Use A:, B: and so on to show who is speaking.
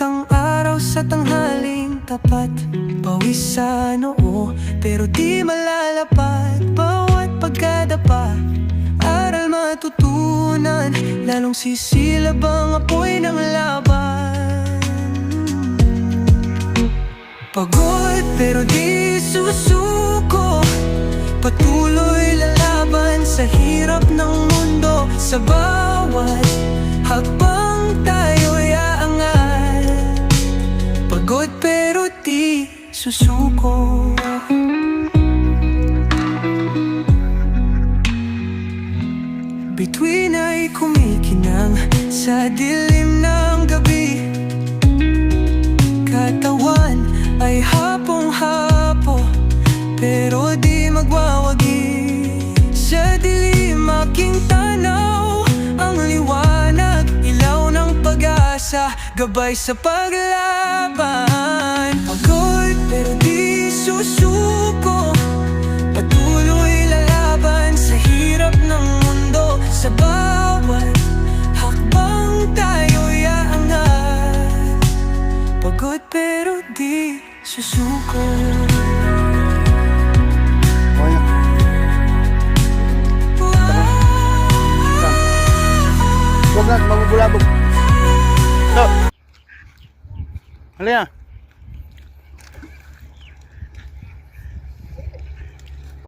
A: ang araw sa tanghaling tapat. Pawis sa noo, pero di malalapat. Bawat pagkadapa, aral matutunan. Lalong sisilab ang apoy ng laban. Pagod pero di susuko, patuloy lalaban sa hirap ng mundo. Sa bawat hakbang tayo'y aangat. Pagod pero di susuko. Bituin ay kumikinang sa dilim ng gabi. Katawan ay hapong-hapo, pero di magwawagi. Sa dilim aking tanaw, ang liwanag, ilaw ng pag-asa, gabay sa paglaban. Pagod pero di susuko, patuloy lalaban sa hirap ng mundo. Sa bawat hakbang tayo'y aangat. Pagod pero di susuko.
B: Huwag na, mabubulabog. Ito. Halika.